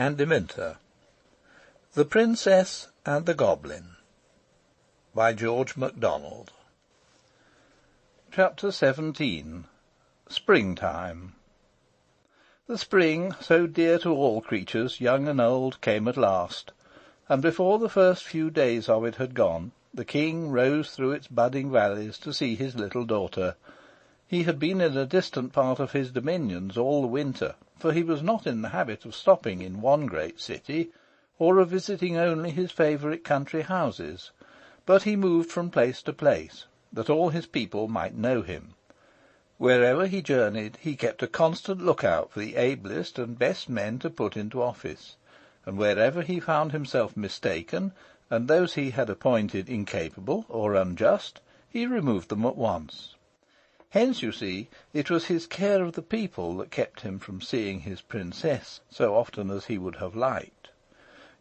and Demeter. The Princess and the Goblin, by George Macdonald. Chapter 17. Springtime. The spring, so dear to all creatures, young and old, came at last, and before the first few days of it had gone, the king rose through its budding valleys to see his little daughter. He had been in a distant part of his dominions all the winter, for he was not in the habit of stopping in one great city, or of visiting only his favourite country houses, but he moved from place to place, that all his people might know him. Wherever he journeyed, he kept a constant look-out for the ablest and best men to put into office, and wherever he found himself mistaken, and those he had appointed incapable or unjust, he removed them at once. Hence, you see, it was his care of the people that kept him from seeing his princess so often as he would have liked.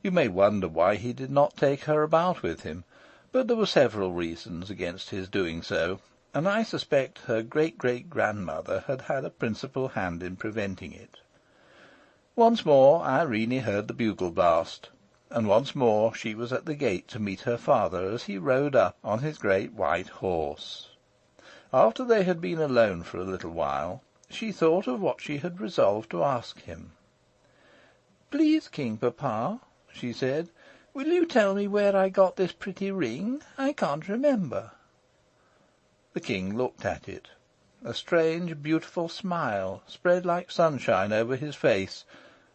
You may wonder why he did not take her about with him, but there were several reasons against his doing so, and I suspect her great-great-grandmother had had a principal hand in preventing it. Once more Irene heard the bugle blast, and once more she was at the gate to meet her father as he rode up on his great white horse. After they had been alone for a little while, she thought of what she had resolved to ask him. "Please, King Papa," she said, "will you tell me where I got this pretty ring? I can't remember." The king looked at it. A strange, beautiful smile spread like sunshine over his face,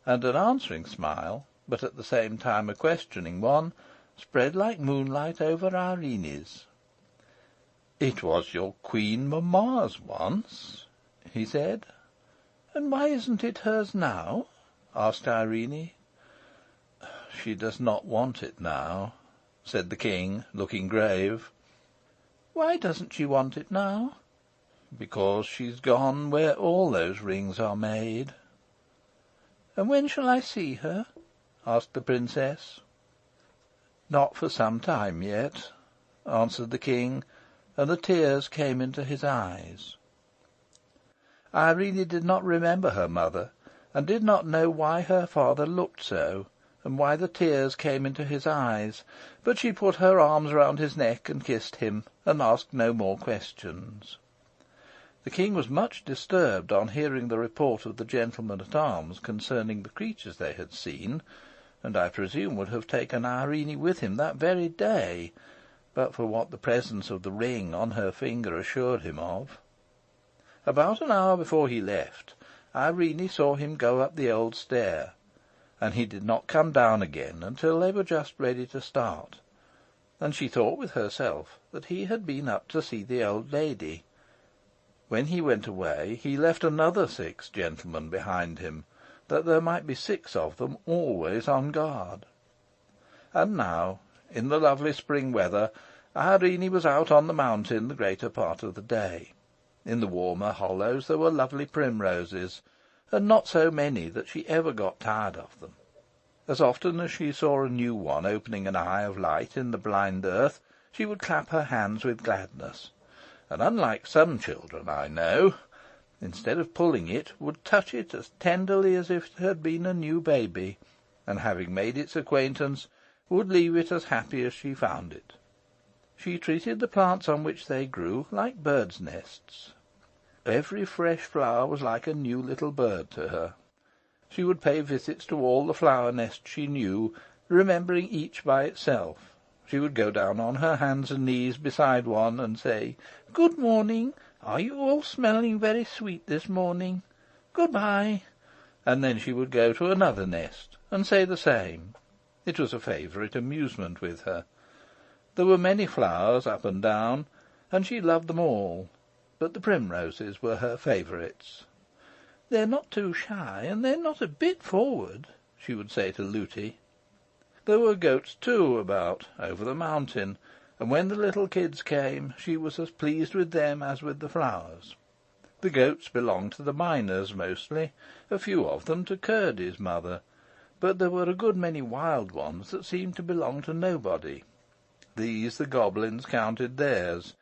and an answering smile, but at the same time a questioning one, spread like moonlight over Irene's. "It was your Queen Mamma's once," he said. "And why isn't it hers now?" asked Irene. "She does not want it now," said the king, looking grave. "Why doesn't she want it now?" "Because she's gone where all those rings are made." "And when shall I see her?" asked the princess. "Not for some time yet," answered the king, and the tears came into his eyes. Irene did not remember her mother, and did not know why her father looked so, and why the tears came into his eyes, but she put her arms round his neck and kissed him, and asked no more questions. The king was much disturbed on hearing the report of the gentlemen-at-arms concerning the creatures they had seen, and I presume would have taken Irene with him that very day, but for what the presence of the ring on her finger assured him of. About an hour before he left, Irene saw him go up the old stair, and he did not come down again until they were just ready to start, and she thought with herself that he had been up to see the old lady. When he went away, he left another 6 gentlemen behind him, that there might be 6 of them always on guard. And now, in the lovely spring weather, Irene was out on the mountain the greater part of the day. In the warmer hollows there were lovely primroses, and not so many that she ever got tired of them. As often as she saw a new one opening an eye of light in the blind earth, she would clap her hands with gladness, and, unlike some children I know, instead of pulling it, would touch it as tenderly as if it had been a new baby, and, having made its acquaintance, would leave it as happy as she found it. She treated the plants on which they grew like birds' nests. Every fresh flower was like a new little bird to her. She would pay visits to all the flower nests she knew, remembering each by itself. She would go down on her hands and knees beside one, and say, "Good morning. Are you all smelling very sweet this morning? Good-bye." And then she would go to another nest, and say the same. It was a favourite amusement with her. There were many flowers up and down, and she loved them all, but the primroses were her favourites. "They're not too shy, and they're not a bit forward," she would say to Looty. There were goats, too, about over the mountain, and when the little kids came, she was as pleased with them as with the flowers. The goats belonged to the miners mostly, a few of them to Curdie's mother, but there were a good many wild ones that seemed to belong to nobody. These the goblins counted theirs,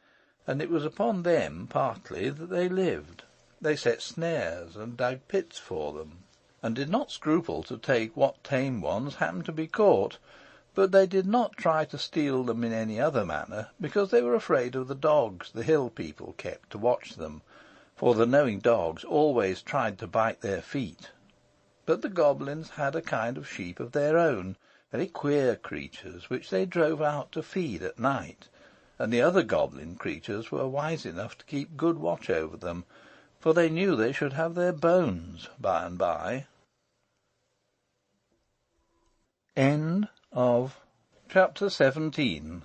and it was upon them partly that they lived. They set snares and dug pits for them, and did not scruple to take what tame ones happened to be caught, but they did not try to steal them in any other manner, because they were afraid of the dogs the hill people kept to watch them, for the knowing dogs always tried to bite their feet. But the goblins had a kind of sheep of their own, very queer creatures, which they drove out to feed at night, and the other goblin creatures were wise enough to keep good watch over them, for they knew they should have their bones by and by. End of Chapter 17.